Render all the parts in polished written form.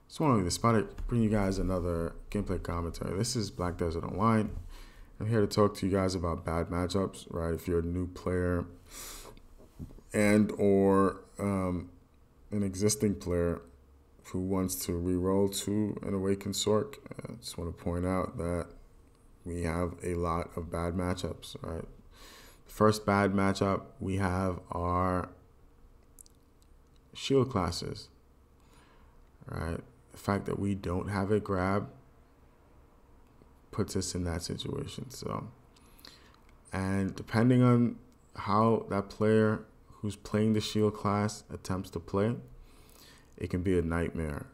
Just want to bring you guys another gameplay commentary. This is Black Desert Online. I'm here to talk to you guys about bad matchups, right? If you're a new player and or an existing player who wants to re-roll to an Awakened Sorc, I just want to point out that we have a lot of bad matchups, right? The first bad matchup we have are shield classes, right? The fact that we don't have a grab puts us in that situation. So, and depending on how that player who's playing the shield class attempts to play, it can be a nightmare.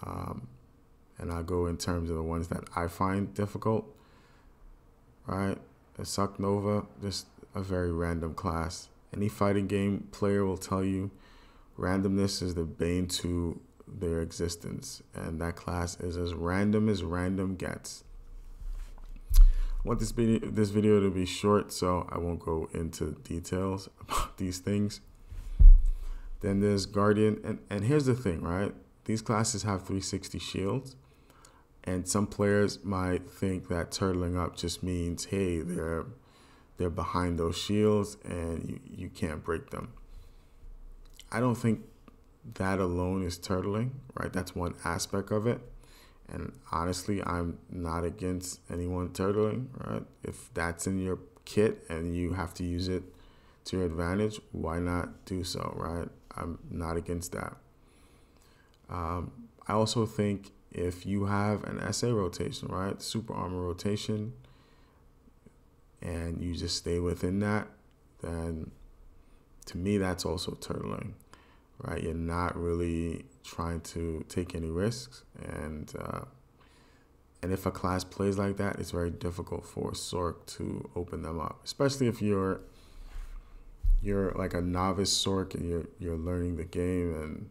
And I'll go in terms of the ones that I find difficult, right? A Suck Nova, just a very random class. Any fighting game player will tell you randomness is the bane to their existence, and that class is as random gets. I want this video to be short, so I won't go into details about these things. Then there's Guardian, and here's the thing, right? These classes have 360 shields, and some players might think that turtling up just means, hey, they're behind those shields and you can't break them. I don't think that alone is turtling, right? That's one aspect of it. And honestly, I'm not against anyone turtling, right? If that's in your kit and you have to use it to your advantage, why not do so, right? I'm not against that. I also think if you have an SA rotation, right? Super armor rotation, and you just stay within that, then to me, that's also turtling, right? You're not really trying to take any risks, and if a class plays like that, it's very difficult for Sorc to open them up, especially if you're like a novice Sorc and you're learning the game,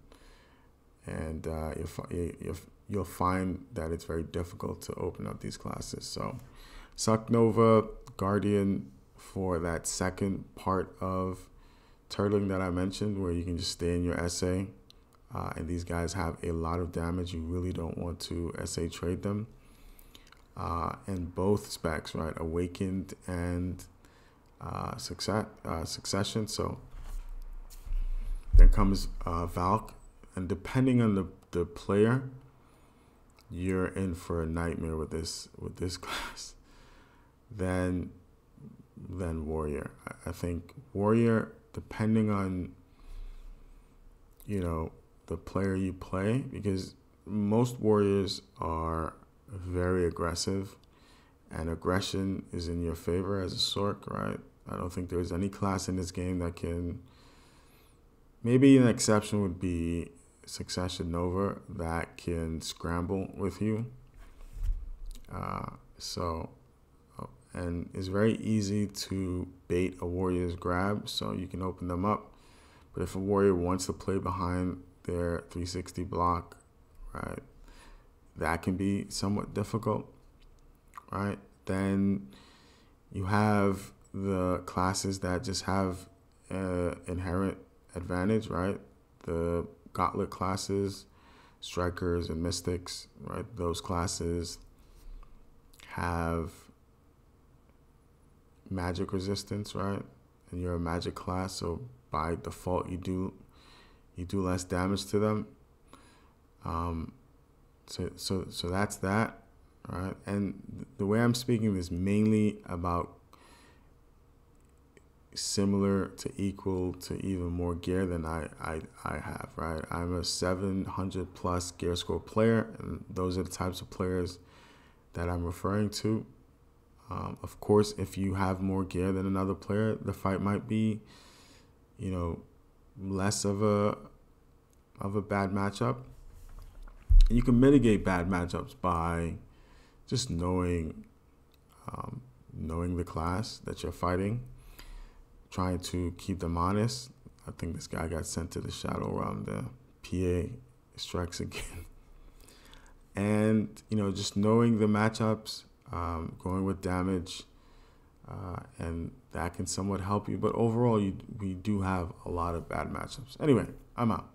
and you'll find that it's very difficult to open up these classes. So Suck Nova, Guardian for that second part of turtling that I mentioned, where you can just stay in your SA, and these guys have a lot of damage. You really don't want to SA trade them. And both specs, right? Awakened and Succession. So then comes Valk, and depending on the player, you're in for a nightmare with this class. Then Warrior. I think Warrior, depending on the player you play, because most Warriors are very aggressive, and aggression is in your favor as a Sorc, right? I don't think there's any class in this game that can. Maybe an exception would be Succession Nova that can scramble with you. And it's very easy to bait a warrior's grab, so you can open them up. But if a warrior wants to play behind their 360 block, right, that can be somewhat difficult, right? Then you have the classes that just have inherent advantage, right? The gauntlet classes, strikers and mystics, right? Those classes have magic resistance, right? And you're a magic class, so by default you do less damage to them. So that's that, right? And the way I'm speaking is mainly about similar to equal to even more gear than I have, right? I'm a 700 plus gear score player, and those are the types of players that I'm referring to. Of course, if you have more gear than another player, the fight might be, less of a bad matchup. You can mitigate bad matchups by just knowing the class that you're fighting, trying to keep them honest. I think this guy got sent to the Shadow Realm. The PA strikes again. And, just knowing the matchups, going with damage, and that can somewhat help you. But overall, we do have a lot of bad matchups. Anyway, I'm out.